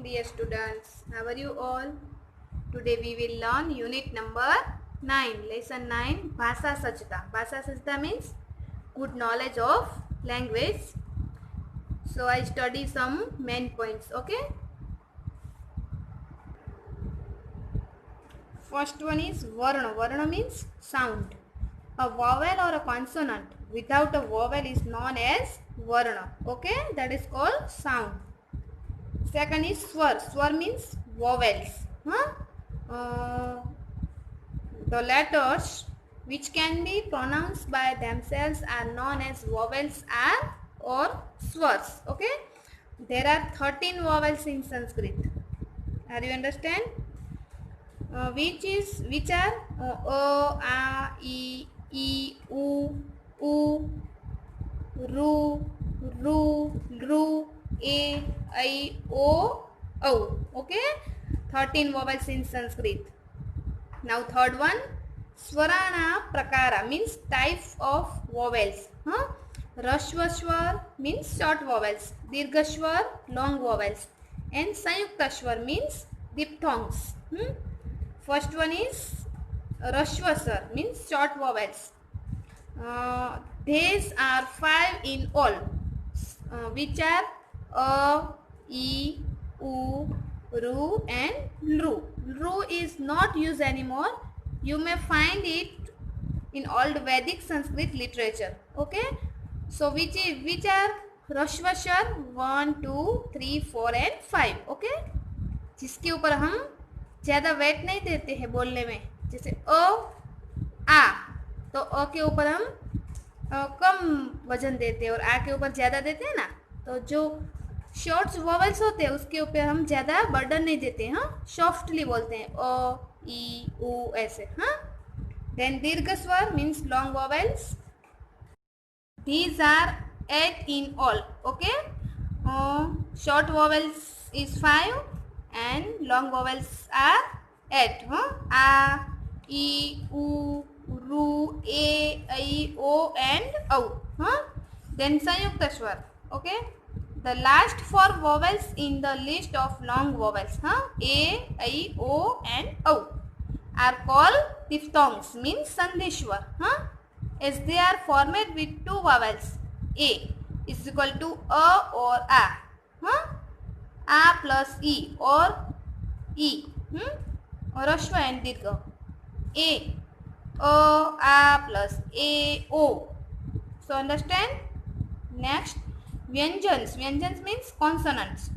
dear students. How are you all? Today we will learn unit number 9, lesson 9, Bhasa Sajta. Bhasa Sajta means good knowledge of language. So I study some main points, okay? First one is Varna. Varna means sound. A vowel or a consonant without a vowel is known as Varna, okay? That is called sound. Second is swar. Swar means vowels. The letters which can be pronounced by themselves are known as vowels or swars. Okay. There are 13 vowels in Sanskrit. Are you understand? Which are o, a, e, u, ru, ru, a, I, o, okay, 13 vowels in Sanskrit. Now third one, Swarana Prakara means types of vowels. Rashva Swar means short vowels, Dirgha Swar long vowels, and Sanyukta Swar means diphthongs. First one is Rashva Swar means short vowels. These are 5 in all, which are a, e, u, ru and ru. Ru is not used anymore. You may find it in old Vedic Sanskrit literature. Okay. So which are Rashvashar 1, 2, 3, 4 and 5. Okay. जिसके ऊपर हम ज़्यादा wait नहीं देते हैं बोलने में, जैसे अ आ, तो अ के ऊपर हम कम वजन देते हैं और आ के ऊपर ज़्यादा देते हैं ना, तो जो शॉर्ट वॉवल्स होते हैं उसके ऊपर हम ज़्यादा बर्डन नहीं देते हैं, सॉफ्टली बोलते हैं ओ, ई, उ ऐसे. देन दीर्घ स्वर means long vowels. These are 8 in all. Okay. Short vowels is 5 and long vowels are 8. A, E, U, Ru, A, I, O and O. Then Sanyukta Swar. Okay. The last 4 vowels in the list of long vowels, A, I, O and O, are called diphthongs, means Sandhi Swar. As they are formed with 2 vowels, A is equal to A or A. A plus E or E. Or Rashva and Dirgha. A, plus A, O. So understand? Next, Vyanjans. Vyanjans means consonants.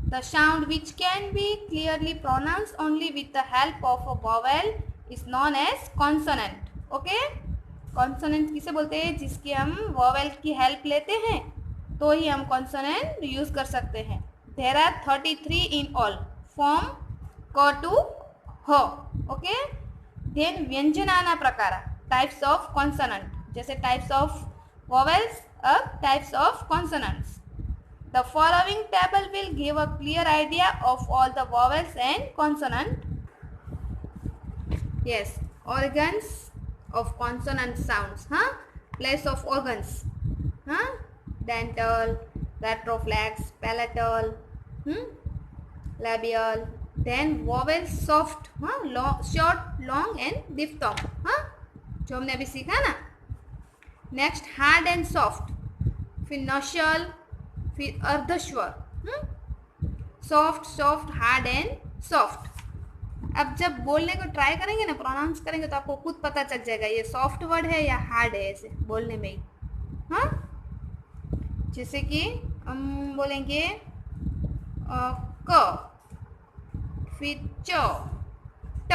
The sound which can be clearly pronounced only with the help of a vowel is known as consonant. Okay? Consonant किसे बोलते हैं? जिसकी हम vowel की help लेते हैं तो ही हम कॉन्सोनेंट यूज कर सकते हैं. There are 33 in all from क टू ह. ओके. देन व्यंजनाना प्रकार, टाइप्स ऑफ कॉन्सोनेंट, जैसे टाइप्स ऑफ वॉवेल्स और types of consonants. The following table will give a clear idea of all the vowels and consonant. Yes, organs of consonant sounds, place of organs, dental, retroflex, palatal, labial. Then vowels soft, short, long and diphthong, जो हमने अभी सीखा ना. Next hard and soft, फिर nasal, फिर अर्धस्वर. Soft, soft, hard and soft. अब जब बोलने को ट्राई करेंगे ना, प्रोनाउंस करेंगे, तो आपको खुद पता चल जाएगा ये सॉफ्ट वर्ड है या हार्ड है ऐसे बोलने में ही. जैसे कि हम बोलेंगे क, फिर च, ट,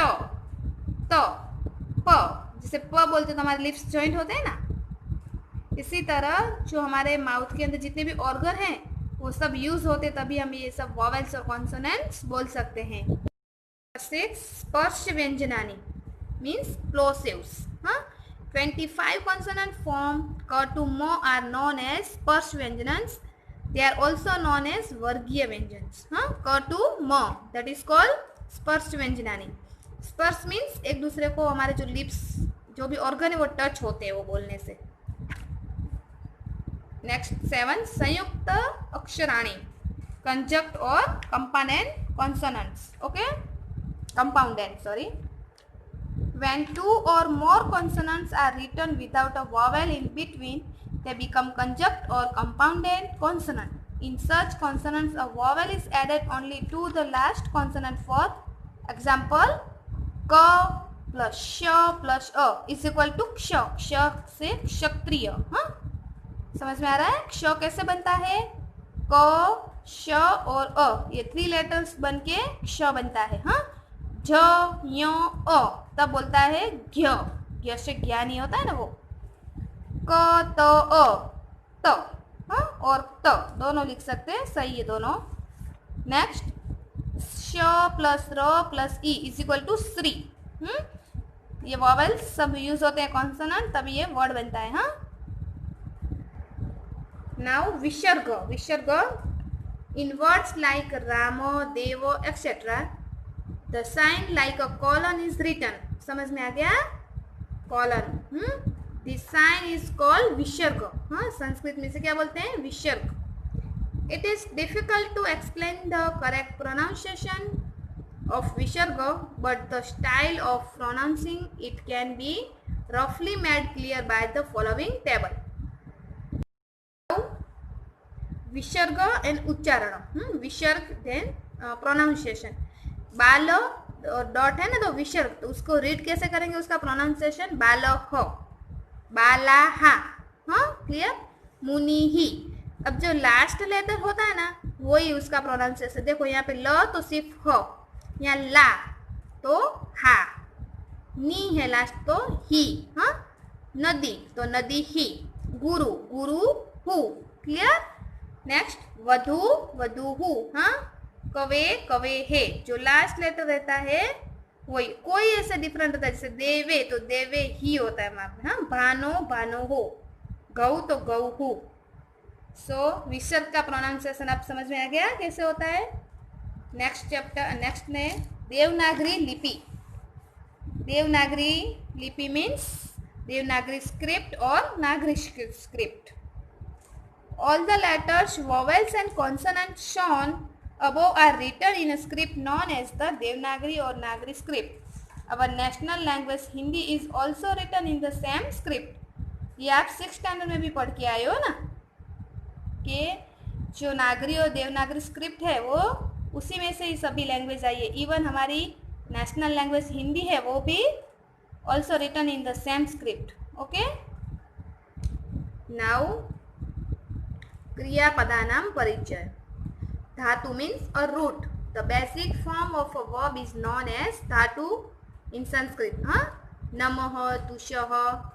त, प. जैसे प बोलते तो हमारे लिप्स जॉइंट होते हैं ना, इसी तरह जो हमारे माउथ के अंदर जितने भी ऑर्गन हैं वो सब यूज होते, तभी हम ये सब वॉवेल्स और कॉन्सोनेंट्स बोल सकते हैं. 6. स्पर्श व्यंजनानी means plosives. 25 consonant form ka to mo are known as स्पर्श व्यंजनांस. They are also known as वर्गीय व्यंजन्स. ka to mo, that is called स्पर्श व्यंजनानी. स्पर्श means एक दूसरे को हमारे जो लिप्स, जो भी ऑर्गन है वो टच होते हैं वो बोलने से. नेक्स्ट 7. संयुक्त अक्षराणी conjunct or component consonants. Okay, compoundant, sorry. When two or more consonants are written without a vowel in between, they become conjunct or compoundant consonant. In such consonants, a vowel is added only to the last consonant. For example, k plus sh plus a is equal to क्ष. क्ष से क्षत्रिय. हाँ, समझ में आ रहा है? क्ष कैसे बनता है? क, श और अ, ये 3 लेटर्स बन के क्ष बनता है. हाँ, झ, य, अ, तब बोलता है घ्य. घ्य से ज्ञा नहीं होता है ना वो. क, त, अ, त. हाँ, और त दोनों लिख सकते हैं, सही है दोनों. नेक्स्ट, श प्लस र प्लस ई इज इक्वल टू श्री. ये वॉवेल्स सब यूज होते हैं कॉन्सोनेंट, तभी ये वर्ड बनता है. हाँ, नाउ विसर्ग. विसर्ग in words like Ram, Dev etcetera the sign like a colon is written. समझ में आ गया? Colon. This sign is called विसर्ग. हाँ, संस्कृत में से क्या बोलते हैं? विसर्ग. It is difficult to explain the correct pronunciation of visarga, but the style of pronouncing it can be roughly made clear by the following table. Visarga and uchcharan. Visarg then pronunciation. बाल dot है ना, तो विसर्ग, तो उसको read कैसे करेंगे? उसका प्रोनाउंसिएशन बालह, बालाहा. हाँ, क्लियर? मुनिहि. अब जो लास्ट लेटर होता है ना, वही उसका प्रोनाउंसिएशन. देखो यहाँ पे ल तो सिर्फ ह, यहाँ ला तो हा, नी है लास्ट तो ही. हाँ, नदी तो नदी ही, गुरु गुरु हु. क्लियर? नेक्स्ट, वधु वधुहु. हाँ, कवे कवे है. जो लास्ट लेटर रहता है वही, कोई ऐसा डिफरेंट होता है, जैसे देवे तो देवे ही होता है वहां पे. हाँ, भानो भानो हो, गौ तो गौ हु. सो विसर्ग का प्रोनाउंसिएशन आप समझ में आ गया कैसे होता है? नेक्स्ट चैप्टर, नेक्स्ट में देवनागरी लिपि. देवनागरी लिपि मीन्स देवनागरी स्क्रिप्ट और नागरी script. All the letters, vowels and consonants shown above are written in a script known as the Devanagari or Nagari script. Our national language Hindi is also written in the same script. ये आप 6th standard में भी पढ़ के आए हो ना, कि जो नागरी और देवनागरी स्क्रिप्ट है वो उसी में से ही सभी लैंग्वेज आई है. इवन हमारी नेशनल लैंग्वेज हिंदी है वो भी also written in the same script. Okay, now क्रियापदानां परिचय. धातु means a root. The basic form of a verb is known as धातु इन संस्कृत. हाँ, नमः, तुषः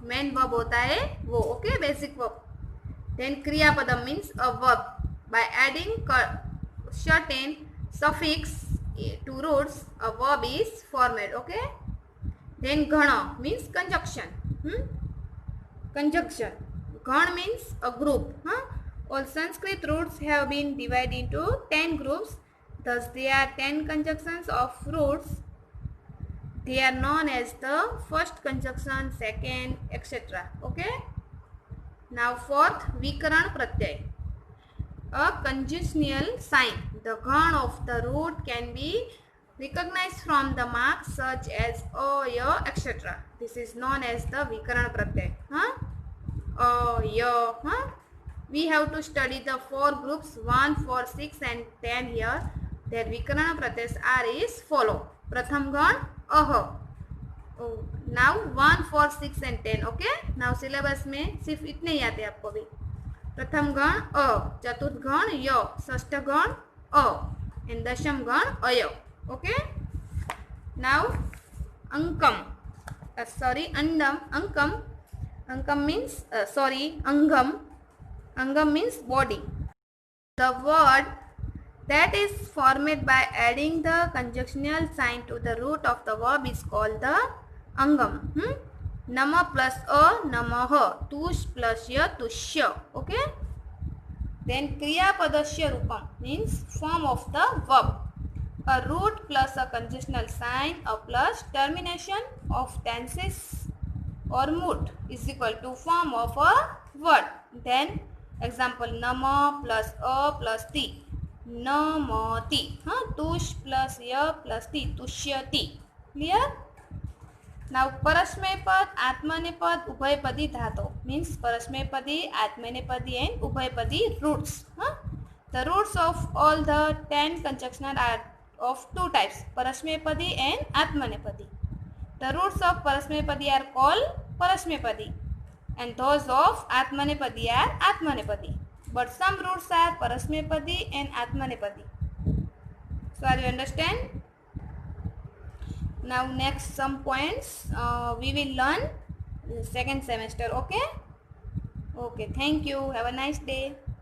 मेन वर्ब होता है वो. Okay, basic verb. देन क्रियापदम means a verb by adding certain suffix to roots a verb is formed. Okay, then ghana means conjunction. Conjunction. Ghan means a group. All Sanskrit roots have been divided into 10 groups. Thus there are 10 conjunctions of roots. They are known as the first conjunction, second, etc. Okay. Now fourth, vikaran pratyay. A conjunctional sign. The ghan of the root can be recognized from the marks such as a, ya, etc. This is known as the vikaran pratyay. A, ya. We have to study the 4 groups 1, 4, 6 and 10 here. Their vikarana pratyas are as follow. Pratham ghan ah. Now 1, 4, 6 and 10. Okay. Now syllabus में सिर्फ इतने ही आते हैं आपको भी. प्रथम गण अ, चतुर्थ गण य, षष्ठ गण अ एंड दशम गण अय. ओके. नाउ अंकम, सॉरी अंडम, अंकम. अंकम मीन्स अंगम. Angam means body. The word that is formed by adding the conjunctional sign to the root of the verb is called the angam. Nama plus a, namah. Tush plus ya, tushya. Okay. Then kriya padasya rupam means form of the verb. A root plus a conjunctional sign, a plus termination of tenses or mood is equal to form of a word. Then example, nama plus a plus ti. नमति. तुष plus य plus ति, तुष्यति. Clear? Now परस्मैपद, आत्मनेपद, उभयपदी धातु means परस्मैपदी, आत्मनेपदी and उभयपदी roots. The roots of all the 10 conjunctions are of two types, parasmepadi and atmanepadi. The roots of parasmepadi are called parasmepadi and those of atmanepadi are atmanepadi. But some roots are parasmepadi and atmanepadi. So are you understand? Now next some points we will learn in second semester. Okay. Okay. Thank you. Have a nice day.